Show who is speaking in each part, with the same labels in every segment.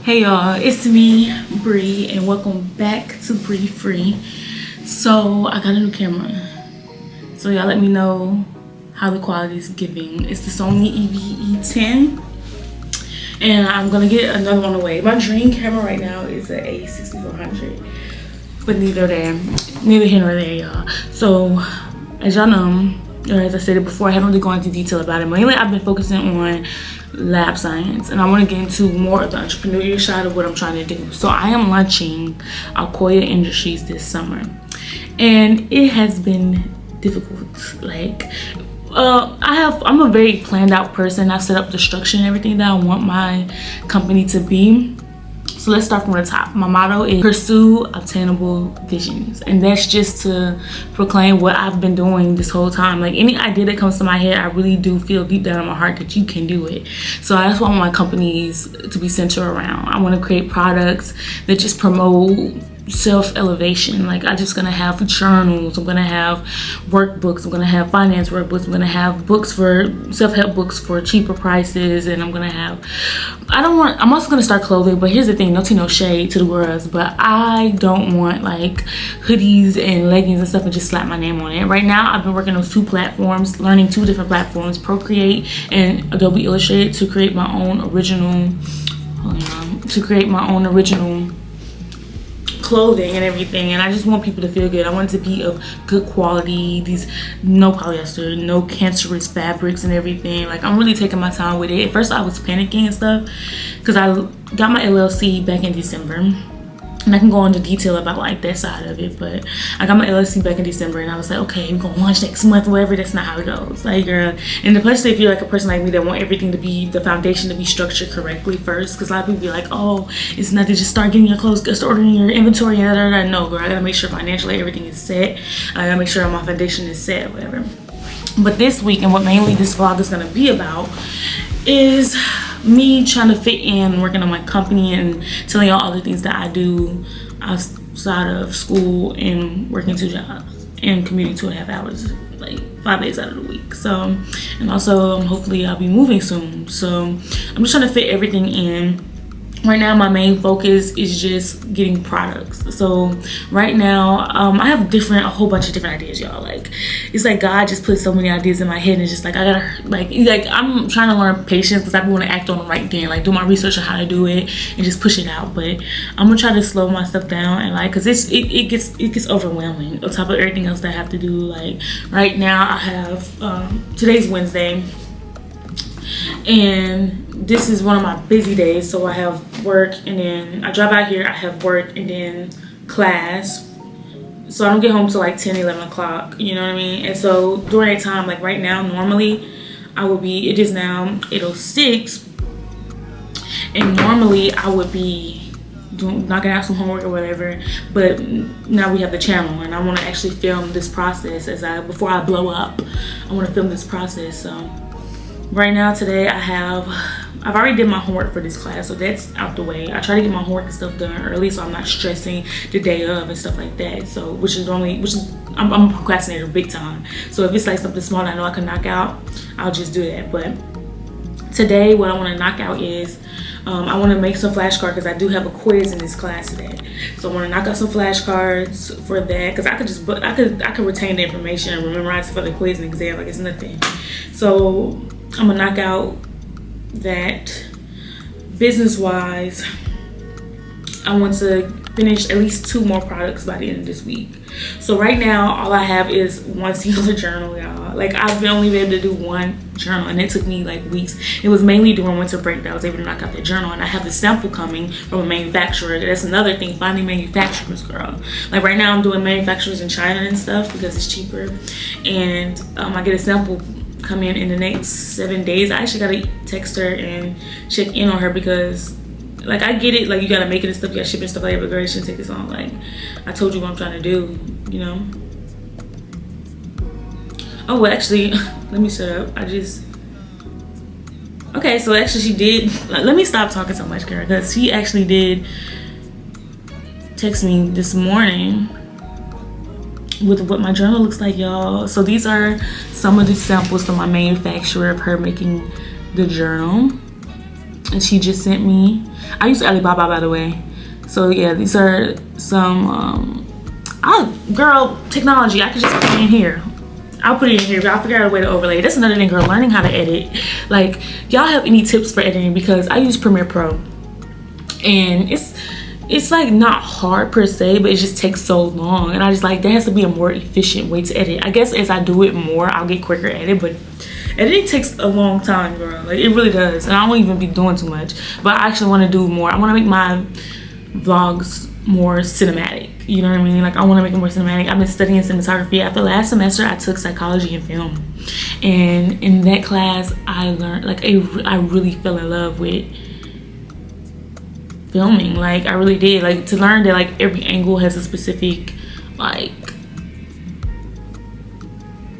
Speaker 1: Hey y'all, it's me, Bri, and welcome back to BriFre. So I got a new camera. So y'all let me know how the quality is giving. It's the Sony EVE10. And I'm gonna get another one away. My dream camera right now is an A6400. But neither here nor there, y'all. So as y'all know, or as I said it before, I haven't really gone into detail about it. Mainly I've been focusing on lab science, and I want to get into more of the entrepreneurial side of what I'm trying to do. So I am launching Alcoya Industries this summer, and it has been difficult. Like I'm a very planned out person. I set up the structure and everything that I want my company to be. So let's start from the top. My motto is pursue attainable visions. And that's just to proclaim what I've been doing this whole time. Like any idea that comes to my head, I really do feel deep down in my heart that you can do it. So that's what I want my companies to be centered around. I want to create products that just promote self-elevation. Like I'm just gonna have journals, I'm gonna have workbooks, I'm gonna have finance workbooks, I'm gonna have books for self-help books for cheaper prices, and I'm also gonna start clothing. But here's the thing, no tea no shade to the girls, but I don't want like hoodies and leggings and stuff and just slap my name on it. Right now I've been working on 2 platforms, learning 2 different platforms, Procreate and Adobe Illustrator, to create my own original clothing and everything. And I just want people to feel good. I want it to be of good quality, these no polyester, no cancerous fabrics and everything. Like I'm really taking my time with it. At first I was panicking and stuff because I got my LLC back in December, and I can go into detail about like that side of it. But I got my LLC back in December, and I was like, okay, we're gonna launch next month, whatever. That's not how it goes. Like, girl, and especially if you're like a person like me that want everything to be, the foundation to be structured correctly first. Because a lot of people be like, oh, it's nothing, just start getting your clothes, start ordering your inventory, and da, da, da. No, girl, I gotta make sure financially everything is set. I gotta make sure my foundation is set, whatever. But this week, and what mainly this vlog is gonna be about, is me trying to fit in, working on my company, and telling y'all all the things that I do outside of school and working 2 jobs and commuting 2.5 hours, like 5 days out of the week. So, and also hopefully I'll be moving soon. So I'm just trying to fit everything in. Right now my main focus is just getting products. So right now I have a whole bunch of different ideas, y'all. Like it's like God just put so many ideas in my head, and it's just like I gotta like I'm trying to learn patience, because I want to act on them right then, like do my research on how to do it and just push it out. But I'm gonna try to slow my stuff down, and like because it gets overwhelming on top of everything else that I have to do. Like right now I have today's Wednesday, and this is one of my busy days. So I have work, and then I drive out here, I have work, and then class. So I don't get home till like 10, 11 o'clock, you know what I mean? And so during that time, like right now, normally I would be, it is now 8:06, and normally I would be knocking out some homework or whatever, but now we have the channel, and I want to actually film this process before I blow up. I want to film this process. So right now, today, I've already did my homework for this class, so that's out the way. I try to get my homework and stuff done early, so I'm not stressing the day of and stuff like that. So, I'm a procrastinator big time. So if it's like something small that I know I can knock out, I'll just do that. But today, what I want to knock out is, I want to make some flashcards, because I do have a quiz in this class today. So I want to knock out some flashcards for that, because I could retain the information and memorize it for the quiz and exam like it's nothing. So I'm gonna knock out that. Business wise, I want to finish at least 2 more products by the end of this week. So right now all I have is one singular journal, y'all. Like I've only been able to do 1 journal, and it took me like weeks. It was mainly during winter break that I was able to knock out the journal, and I have the sample coming from a manufacturer. That's another thing, finding manufacturers, girl. Like right now I'm doing manufacturers in China and stuff because it's cheaper, and I get a sample come in the next 7 days. I actually gotta text her and check in on her, because like I get it, like you gotta make it and stuff, you gotta ship it and stuff like that, but girl, it shouldn't take this long. Like I told you what I'm trying to do, you know. Oh well, actually let me shut up. Okay, so actually she did, let me stop talking so much, girl, because she actually did text me this morning with what my journal looks like, y'all. So these are some of the samples from my manufacturer of her making the journal. and she just sent me. I use Alibaba, by the way. So yeah, these are some girl, technology. I could just put it in here. I'll put it in here, but I figured out a way to overlay. That's another thing, girl, learning how to edit. Like, y'all have any tips for editing? Because I use Premiere Pro, and it's like not hard per se, but it just takes so long, and I just like, there has to be a more efficient way to edit. I guess as I do it more, I'll get quicker at it, but editing takes a long time, girl. Like, it really does, and I won't even be doing too much. But I actually want to do more. I want to make my vlogs more cinematic, you know what I mean? Like, I want to make it more cinematic. I've been studying cinematography. After last semester, I took psychology and film, and in that class I learned, like, I really fell in love with filming. Like, I really did. Like, to learn that like every angle has a specific like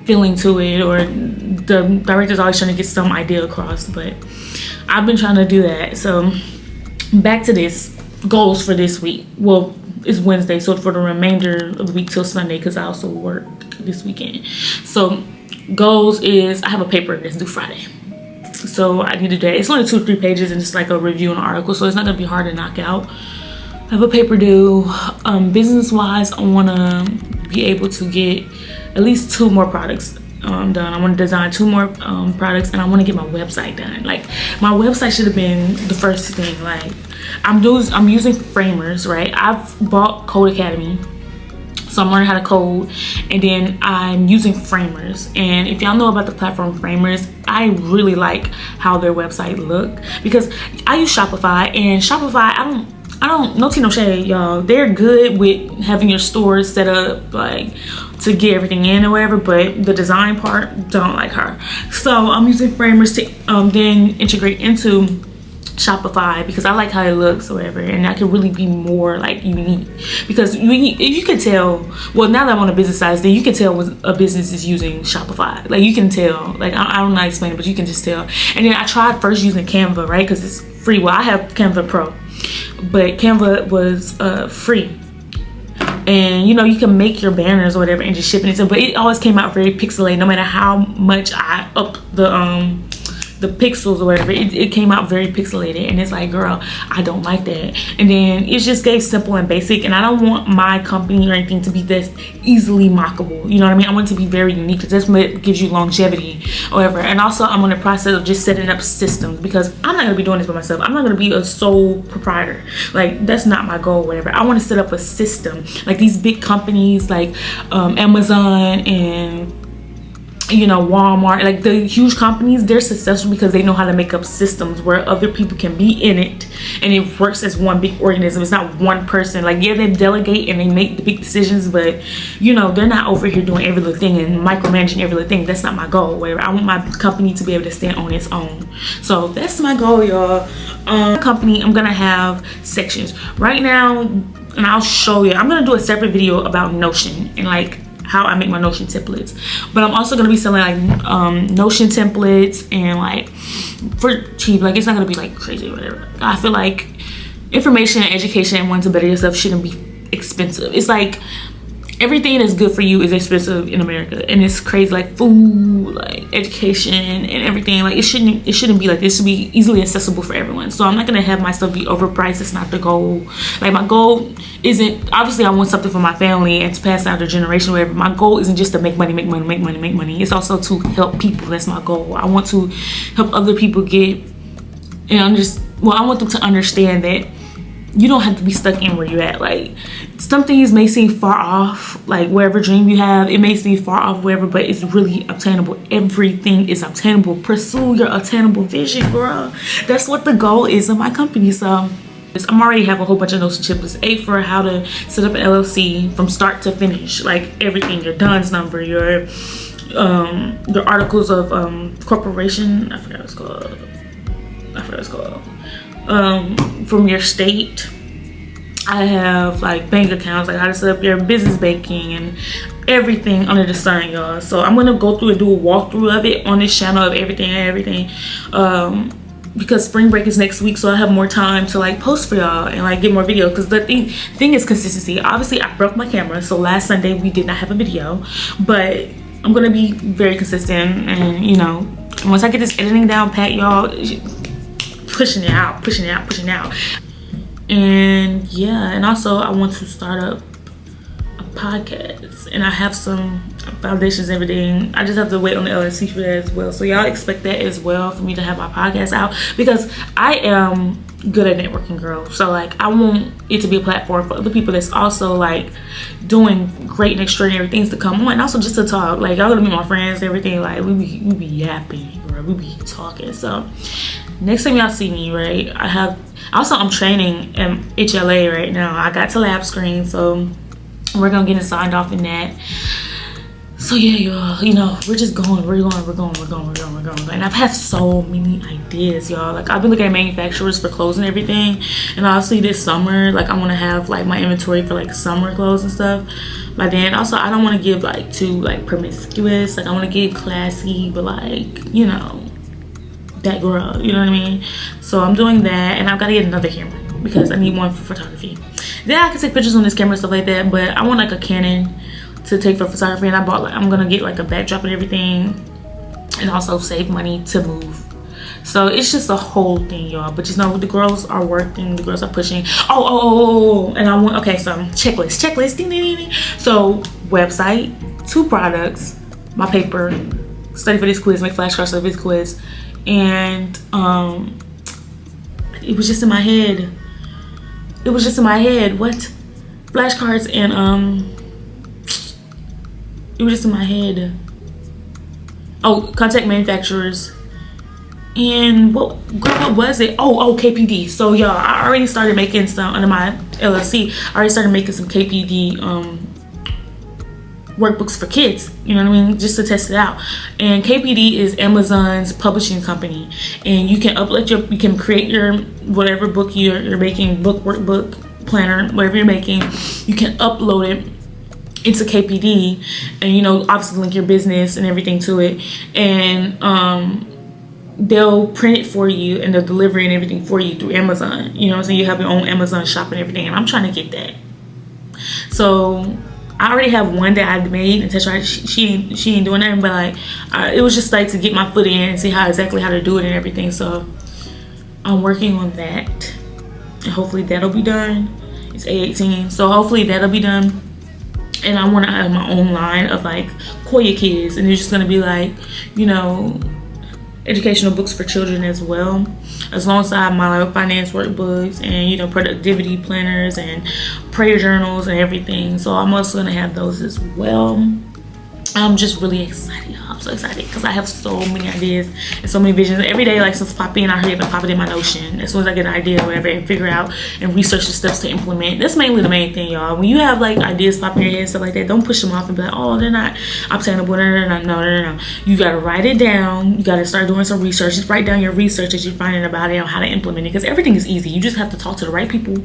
Speaker 1: feeling to it, or the director's always trying to get some idea across. But I've been trying to do that. So back to this goals for this week. Well, it's Wednesday, so for the remainder of the week till Sunday, because I also work this weekend. So goals is, I have a paper that's due Friday, so I need to do that. It's only 2 or 3 pages, and it's like a review and article, so it's not gonna be hard to knock out. I have a paper due. Business wise, I want to be able to get at least 2 more products done. I want to design 2 more products, and I want to get my website done. Like, my website should have been the first thing. Like, I'm using framers, right? I've bought Code Academy, so I'm learning how to code, and then I'm using framers. And if y'all know about the platform Framers, I really like how their website look, because I use Shopify, and Shopify, I don't, no tea, no shade, y'all. They're good with having your store set up, like, to get everything in or whatever, but the design part, don't like her. So I'm using Framers to then integrate into Shopify, because I like how it looks or whatever, and that could really be more like unique, because you can tell, well, now that I'm on a business side, then you can tell when a business is using Shopify. Like, you can tell. Like, I don't know how to explain it, but you can just tell. And then I tried first using Canva, right, because it's free. Well, I have Canva Pro, but Canva was free, and you know, you can make your banners or whatever and just ship it in, but it always came out very pixelated. No matter how much I up the pixels or whatever, it came out very pixelated, and it's like, girl, I don't like that. And then it just gave simple and basic, and I don't want my company or anything to be this easily mockable, you know what I mean? I want it to be very unique, because that's what gives you longevity or whatever. And also, I'm in the process of just setting up systems, because I'm not going to be doing this by myself. I'm not going to be a sole proprietor. Like, that's not my goal or whatever. I want to set up a system, like these big companies like Amazon and, you know, Walmart, like the huge companies, they're successful because they know how to make up systems where other people can be in it, and it works as one big organism. It's not one person. Like, yeah, they delegate and they make the big decisions, but you know, they're not over here doing every little thing and micromanaging every little thing. That's not my goal. Where I want my company to be able to stand on its own. So that's my goal, y'all. Company, I'm gonna have sections right now, and I'll show you. I'm gonna do a separate video about Notion and like how I make my Notion templates, but I'm also gonna be selling like Notion templates, and like for cheap. Like, it's not gonna be like crazy or whatever. I feel like information and education and wanting to better yourself shouldn't be expensive. It's like everything that's good for you is expensive in America, and it's crazy. Like food, like education and everything, like it shouldn't be like this. It should be easily accessible for everyone. So I'm not gonna have myself be overpriced. It's not the goal. Like, my goal isn't, obviously I want something for my family and to pass down the generation or whatever. My goal isn't just to make money. It's also to help people. That's my goal. I want to help other people get, and I want them to understand that you don't have to be stuck in where you're at. Like, some things may seem far off, like wherever dream you have, it may seem far off wherever, but it's really obtainable. Everything is obtainable. Pursue your attainable vision, girl. That's what the goal is of my company. So I'm already have a whole bunch of Notion templates. 8 for how to set up an LLC from start to finish, like everything, your DUNS number, your articles of corporation, I forgot what it's called, from your state. I have like bank accounts, like how to set up your business banking and everything under the sun, y'all. So I'm gonna go through and do a walkthrough of it on this channel of everything, because spring break is next week, so I have more time to like post for y'all and like get more videos. Because the thing is consistency. Obviously, I broke my camera, so last Sunday we did not have a video, but I'm gonna be very consistent. And you know, once I get this editing down pat, y'all, pushing it out. And yeah, and also I want to start up a podcast, and I have some foundations and everything. I just have to wait on the LLC for that as well. So y'all expect that as well, for me to have my podcast out, because I am good at networking, girl. So like, I want it to be a platform for other people that's also like doing great and extraordinary things to come on, and also just to talk. Like, y'all gonna be my friends and everything. Like, we be yapping, bro. We be talking. So next time y'all see me, right, I'm training in HLA right now. I got to lab screen, so we're gonna get it signed off in that. So yeah, y'all, you know, we're just going. And I've had so many ideas, y'all. Like, I've been looking at manufacturers for clothes and everything, and obviously this summer, like, I want to have like my inventory for like summer clothes and stuff. But then also, I don't want to give like too like promiscuous. Like, I want to give classy, but like, you know, that girl, you know what I mean? So I'm doing that, and I've got to get another camera because I need one for photography. Then I can take pictures on this camera and stuff like that, but I want like a Canon to take for photography, and I bought like, I'm gonna get like a backdrop and everything, and also save money to move. So it's just a whole thing, y'all. But you know, the girls are working, the girls are pushing. And I want, okay, so checklist, ding, ding, ding, ding. So website, 2 products, my paper, study for this quiz, make flashcards, study for this quiz, and it was just in my head. What? Flashcards and it was just in my head. Oh, contact manufacturers. And what was it? Oh, KPD. So y'all, I already started making some under my LLC. I already started making some KPD workbooks for kids, you know what I mean, just to test it out. And KPD is Amazon's publishing company, and you can upload you can create your whatever book you're making, book, workbook, planner, whatever you're making, you can upload it into KPD, and you know, obviously link your business and everything to it, and they'll print it for you, and they'll deliver it and everything for you through Amazon. You know what I'm saying? You have your own Amazon shop and everything, and I'm trying to get that. So I already have one that I made, and Tesha, she ain't doing nothing, but like, it was just like to get my foot in and see exactly how to do it and everything. So I'm working on that, and hopefully that'll be done. It's 8/18, so hopefully that'll be done. And I want to have my own line of like Alcoya kids, and it's just gonna be like, you know, educational books for children as well, as long as I have my finance workbooks and, you know, productivity planners and prayer journals and everything. So I'm also gonna have those as well. I'm just really excited, y'all. I'm so excited because I have so many ideas and so many visions. Every day, like, since popping in, I hurry up and pop it in my Notion as soon as I get an idea or whatever, and figure out and research the steps to implement. That's mainly the main thing, y'all. When you have like ideas popping in your head and stuff like that, don't push them off and be like, oh, they're not obtainable. No. You gotta write it down. You gotta start doing some research. Just write down your research that you're finding about it and how to implement it, because everything is easy. You just have to talk to the right people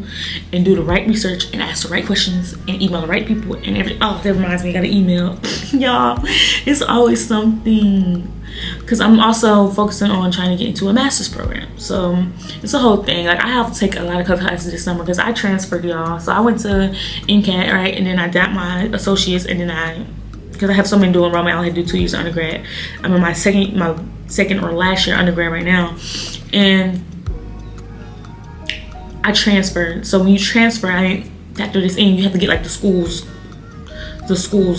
Speaker 1: and do the right research and ask the right questions and email the right people and everything. Oh, that reminds me, I got an email. Y'all, it's always something, because I'm also focusing on trying to get into a master's program. So it's a whole thing. Like, I have to take a lot of classes this summer because I transferred, y'all. So I went to NCAT, right, and then I got my associates, and then because I have so many dual enrollment, I only had to do 2 years of undergrad. I'm in my second or last year undergrad right now, and I transferred. So when you transfer, I didn't factor this in. You have to get like the schools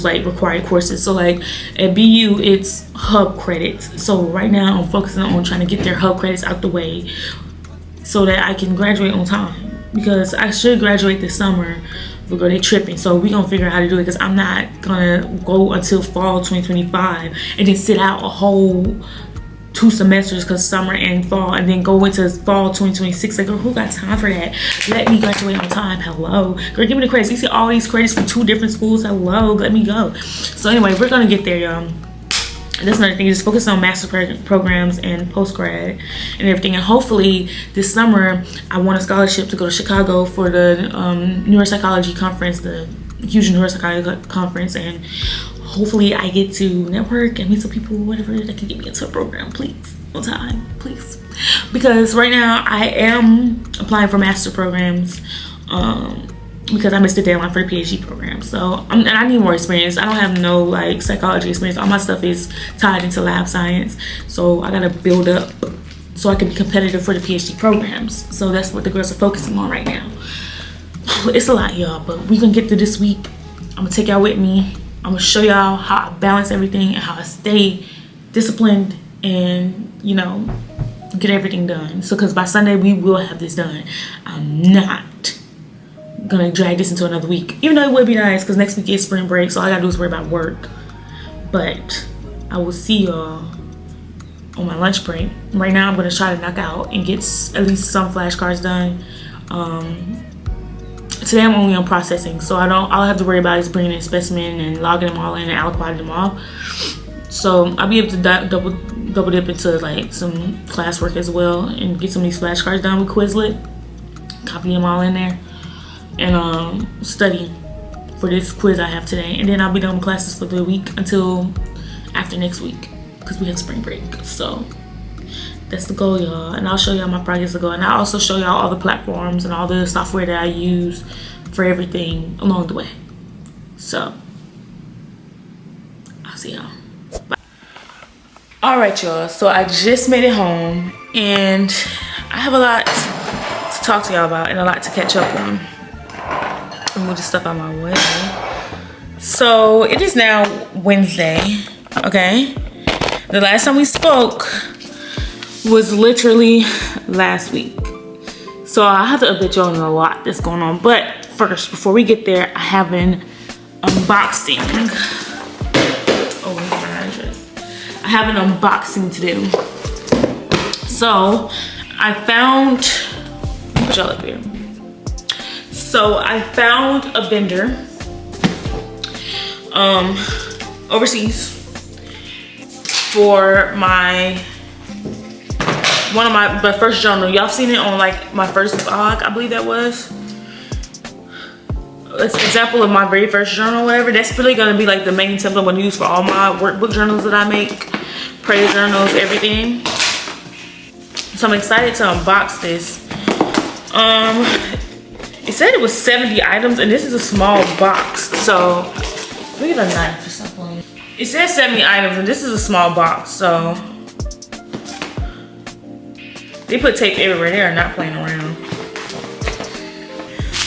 Speaker 1: like required courses. So like at BU, it's hub credits. So right now I'm focusing on trying to get their hub credits out the way so that I can graduate on time, because I should graduate this summer. They're tripping, so we're gonna figure out how to do it, because I'm not gonna go until fall 2025 and then sit out a whole 2 semesters, because summer and fall, and then go into fall 2026. Like, girl, who got time for that? Let me graduate on time. Hello, girl, give me the credits. You see all these credits from 2 different schools. Hello, let me go. So anyway, we're gonna get there, y'all. That's another thing. Just focus on master programs and post-grad and everything. And hopefully this summer I want a scholarship to go to Chicago for the neuropsychology conference, the huge neuropsychology conference, and hopefully I get to network and meet some people, whatever, that can get me into a program, please, on time, please. Because right now I am applying for master programs because I missed the deadline for the PhD program. So and I need more experience. I don't have no like psychology experience. All my stuff is tied into lab science, so I gotta build up so I can be competitive for the PhD programs. So that's what the girls are focusing on right now. It's a lot, y'all, but we gonna get through this week. I'm gonna take y'all with me. I'm gonna show y'all how I balance everything and how I stay disciplined and, you know, get everything done. So, because by Sunday we will have this done. I'm not gonna drag this into another week, even though it would be nice because next week is spring break, so all I gotta do is worry about work. But I will see y'all on my lunch break. Right now I'm gonna try to knock out and get at least some flashcards done. Today I'm only on processing, so all I have to worry about is bringing in a specimen and logging them all in and Alcoya them all. So I'll be able to double dip into like some classwork as well and get some of these flashcards done with Quizlet, copy them all in there, and study for this quiz I have today. And then I'll be done with classes for the week until after next week because we have spring break. So that's the goal, y'all. And I'll show y'all my progress to go. And I'll also show y'all all the platforms and all the software that I use for everything along the way. So I'll see y'all. Bye. All right, y'all. So I just made it home and I have a lot to talk to y'all about and a lot to catch up on. Move this stuff out my way. So it is now Wednesday, okay? The last time we spoke was literally last week. So I have to update y'all on a lot that's going on. But first, before we get there, I have an unboxing. Oh, where's my address? I have an unboxing to do. So I found, let me put y'all up here. So I found a vendor overseas for my first journal. Y'all seen it on like my first vlog, I believe that was. It's an example of my very first journal, whatever. That's really gonna be like the main template I'm gonna use for all my workbook journals that I make, prayer journals, everything. So I'm excited to unbox this. It said it was 70 items and this is a small box. So let me get a knife or something. It says 70 items and this is a small box, so they put tape everywhere. They are not playing around.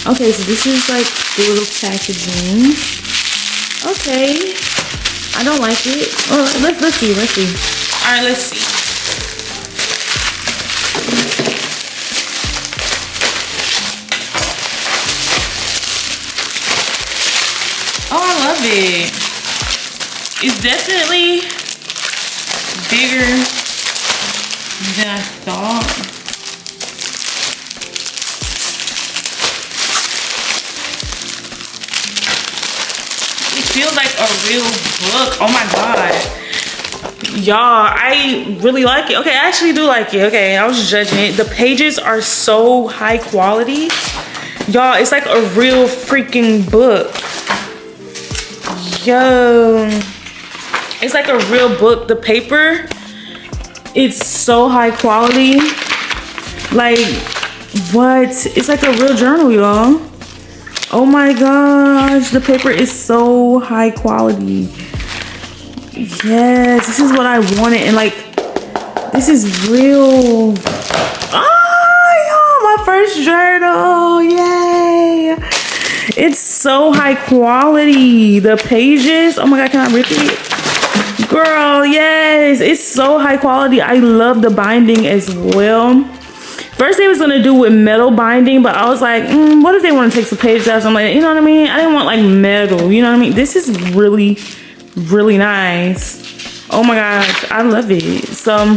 Speaker 1: Okay, so this is like the little packaging. Okay, I don't like it. Oh, let's see. All right, let's see. Oh, I love it. It's definitely bigger than I thought. It feels like a real book. Oh my god. Y'all, I really like it. Okay, I actually do like it. Okay, I was judging it. The pages are so high quality. Y'all, it's like a real freaking book. Yo, it's like a real book. The paper, it's so high quality. Like, what? It's like a real journal, y'all. Oh my gosh, the paper is so high quality. Yes, this is what I wanted. And like, this is real. Oh, my first journal, yay. It's so high quality. The pages, oh my god, can I rip it? Girl, yes, it's so high quality. I love the binding as well. First they was gonna do with metal binding, but I was like, what if they want to take some pages out? So I'm like, you know what I mean? I didn't want like metal, you know what I mean? This is really, really nice. Oh my gosh, I love it. So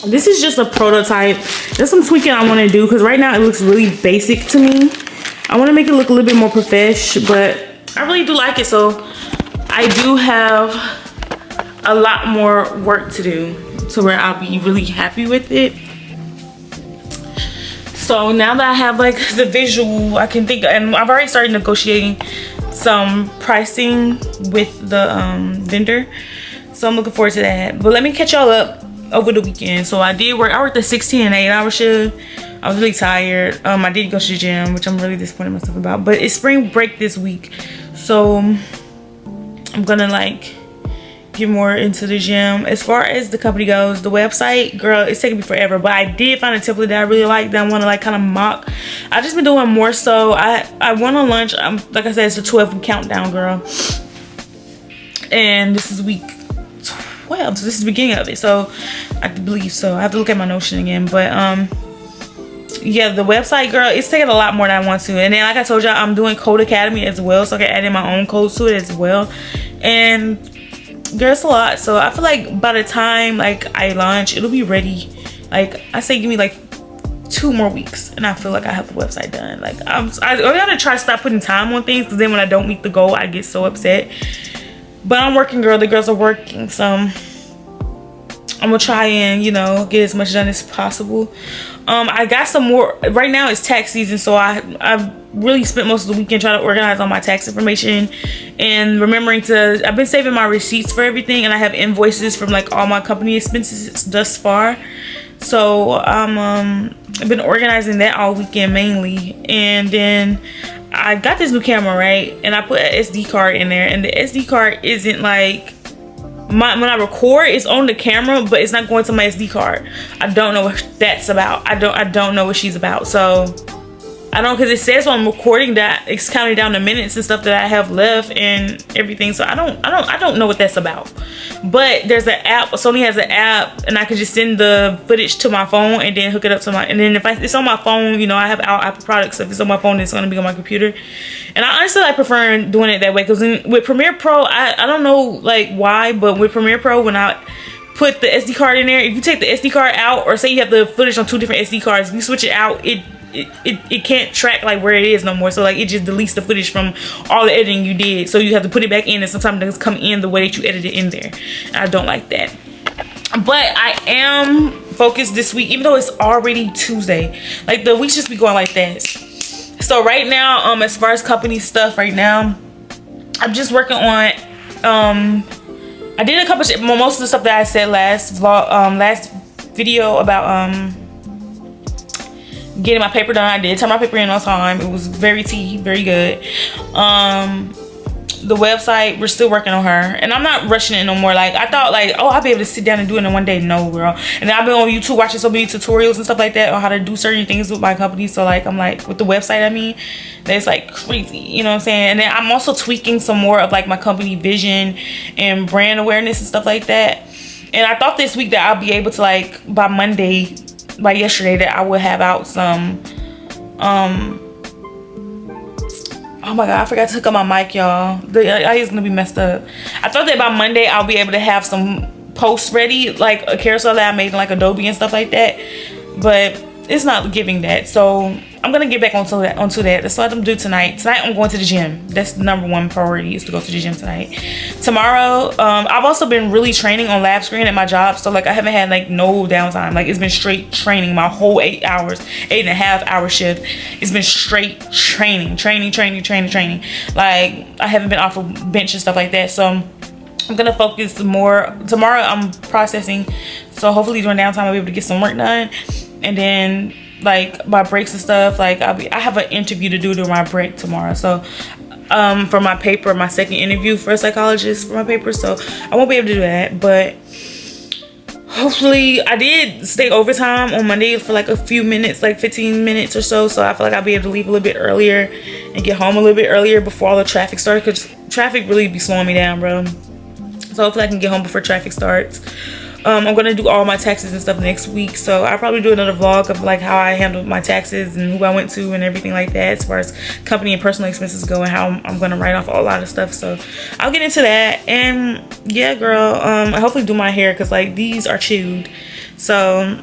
Speaker 1: this is just a prototype. There's some tweaking I want to do because right now it looks really basic to me. I want to make it look a little bit more profesh, but I really do like it. So I do have a lot more work to do to where I'll be really happy with it. So now that I have like the visual, I can think, and I've already started negotiating some pricing with the vendor. So I'm looking forward to that. But let me catch y'all up over the weekend. So I worked a 16 and 8-hour shift. I was really tired. I did go to the gym, which I'm really disappointed in myself about. But it's spring break this week. So I'm gonna like get more into the gym. As far as the company goes, the website, girl, it's taking me forever, but I did find a template that I really like that I want to like kind of mock. I just been doing more so. I went on lunch. Like I said, it's a 12-week countdown, girl, and this is week 12, so this is the beginning of it. So I believe so. I have to look at my Notion again, but yeah, the website, girl, it's taking a lot more than I want to. And then like I told y'all, I'm doing Code Academy as well, so I can add in my own codes to it as well. And girl, it's a lot. So I feel like by the time like I launch, it'll be ready. Like I say, give me like 2 more weeks and I feel like I have the website done. Like I'm gonna try to stop putting time on things, because then when I don't meet the goal, I get so upset. But I'm working, girl. The girls are working, so I'm gonna try and, you know, get as much done as possible. I got some more. Right now it's tax season, so I've really spent most of the weekend trying to organize all my tax information and remembering to, I've been saving my receipts for everything, and I have invoices from like all my company expenses thus far. So I've been organizing that all weekend mainly. And then I got this new camera, right? And I put an SD card in there, and the SD card isn't like, when I record, it's on the camera, but it's not going to my SD card. I don't know what that's about. I don't know what she's about. So I don't, because it says when I'm recording that it's counting down the minutes and stuff that I have left and everything. So I don't know what that's about. But there's an app. Sony has an app, and I can just send the footage to my phone and then hook it up to my. And then if it's on my phone, you know, I have Apple products. So if it's on my phone, it's gonna be on my computer. And I honestly like prefer doing it that way, because with Premiere Pro, I don't know like why, but with Premiere Pro, when I put the SD card in there, if you take the SD card out, or say you have the footage on 2 different SD cards, if you switch it out, it can't track like where it is no more. So like it just deletes the footage from all the editing you did, so you have to put it back in, and sometimes it doesn't come in the way that you edited in there. And I don't like that. But I am focused this week, even though it's already Tuesday. Like the weeks just be going like that. So right now, as far as company stuff right now, I'm just working on I did a couple most of the stuff that I said last video about getting my paper done. I did turn my paper in on time. It was very very good. The website, we're still working on her, and I'm not rushing it no more. Like I thought, like, oh, I'll be able to sit down and do it in one day. No, girl. And then I've been on YouTube watching so many tutorials and stuff like that on how to do certain things with my company. So like, I'm like, with the website, I mean, that's like crazy, you know what I'm saying? And then I'm also tweaking some more of like my company vision and brand awareness and stuff like that. And I thought this week that I'll be able to, like, by Monday, by yesterday, that I would have out some oh my god, I forgot to hook up my mic, y'all. The audio is gonna be messed up. I thought that by Monday I'll be able to have some posts ready, like a carousel that I made in like Adobe and stuff like that, but it's not giving that. So I'm gonna get back onto that. That's what I'm gonna do tonight. Tonight I'm going to the gym. That's the #1 priority, is to go to the gym tonight. Tomorrow, I've also been really training on lab screen at my job. So like I haven't had like no downtime. Like it's been straight training my whole 8 hours, 8.5-hour shift. It's been straight training. Like I haven't been off of bench and stuff like that. So I'm gonna focus more. Tomorrow I'm processing. So hopefully during downtime I'll be able to get some work done. And then like my breaks and stuff, like I have an interview to do during my break tomorrow. So for my paper, my second interview for a psychologist for my paper, so I won't be able to do that. But hopefully, I did stay overtime on Monday for like a few minutes, like 15 minutes or so. So I feel like I'll be able to leave a little bit earlier and get home a little bit earlier before all the traffic starts, because traffic really be slowing me down, bro. So hopefully I can get home before traffic starts. I'm gonna do all my taxes and stuff next week, so I'll probably do another vlog of like how I handled my taxes and who I went to and everything like that, as far as company and personal expenses go, and how I'm gonna write off a lot of stuff. So I'll get into that. And yeah, girl, I hopefully do my hair, because like these are chewed. So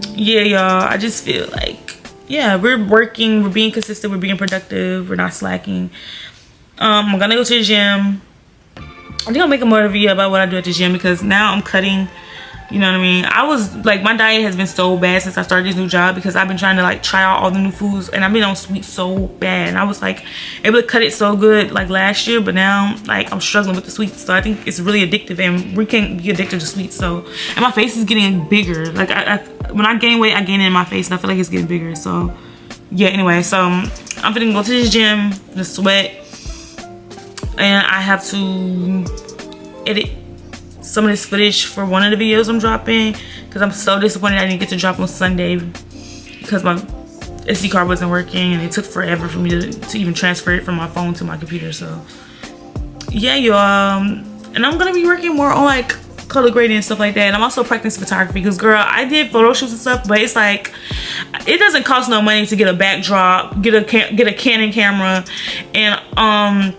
Speaker 1: yeah, y'all, I just feel like, yeah, we're working, we're being consistent, we're being productive, we're not slacking. I'm gonna go to the gym. I think I'll make a more video about what I do at the gym, because now I'm cutting, you know what I mean? I was like, my diet has been so bad since I started this new job, because I've been trying to like try out all the new foods, and I've been on sweets so bad, and I was like able to cut it so good like last year, but now like I'm struggling with the sweets. So I think it's really addictive, and we can't be addicted to sweets. So, and my face is getting bigger. Like when I gain weight, I gain it in my face, and I feel like it's getting bigger. So yeah, anyway, so I'm gonna go to the gym, the sweat. And I have to edit some of this footage for one of the videos I'm dropping, because I'm so disappointed I didn't get to drop on Sunday because my SD card wasn't working and it took forever for me to even transfer it from my phone to my computer. So yeah, y'all, and I'm gonna be working more on like color grading and stuff like that. And I'm also practicing photography because, girl, I did photo shoots and stuff, but it's like it doesn't cost no money to get a backdrop, get a Canon camera, and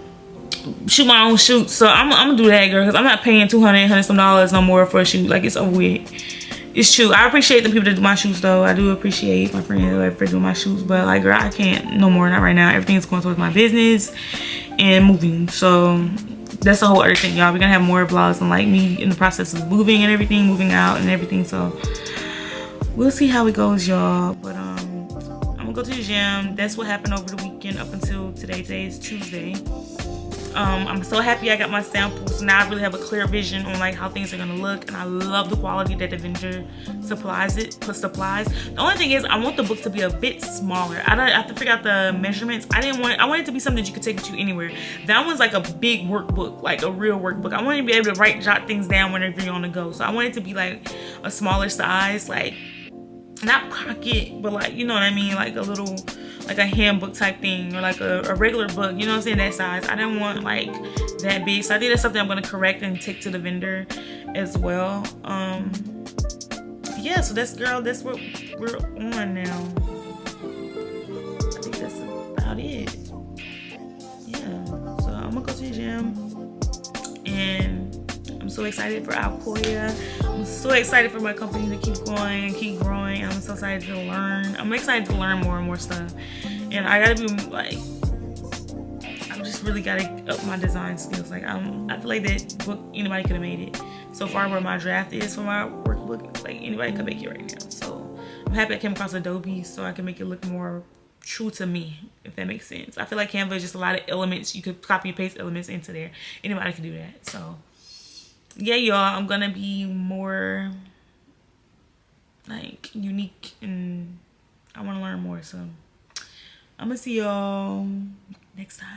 Speaker 1: shoot my own shoot. So I'm gonna do that, girl, because I'm not paying $200 some dollars no more for a shoot. Like, it's over with. It's true. I appreciate the people that do my shoots, though. I do appreciate my friends that do my shoots, but like, girl, I can't no more, not right now. Everything's going towards my business and moving. So that's a whole other thing, y'all. We're gonna have more vlogs on like me in the process of moving and everything, moving out and everything. So we'll see how it goes, y'all. But I'm gonna go to the gym. That's what happened over the weekend up until today. Today is Tuesday. I'm so happy I got my samples. Now I really have a clear vision on like how things are gonna look, and I love the quality that the vendor supplies. The only thing is I want the book to be a bit smaller. I have to figure out the measurements. I want it to be something that you could take with you anywhere. That one's like a big workbook, like a real workbook. I want you to be able to jot things down whenever you're on the go. So I want it to be like a smaller size, like not pocket, but like, you know what I mean, like a little, like a handbook type thing, or like a regular book, you know what I'm saying, that size. I didn't want like that big, so I think that's something I'm going to correct and take to the vendor as well. Yeah, so that's what we're on now. I think that's about it. Yeah, so I'm gonna go to the gym, and I'm so excited for Alcoya. I'm so excited for my company to keep going and keep growing. I'm so excited to learn. I'm excited to learn more and more stuff. And I gotta be like, I just really gotta up my design skills. Like, I feel like that book, anybody could have made it. So far where my draft is for my workbook, like anybody could make it right now. So I'm happy I came across Adobe so I can make it look more true to me, if that makes sense. I feel like Canva is just a lot of elements. You could copy and paste elements into there. Anybody can do that. So yeah, y'all, I'm gonna be more like unique, and I want to learn more. So I'm gonna see y'all next time.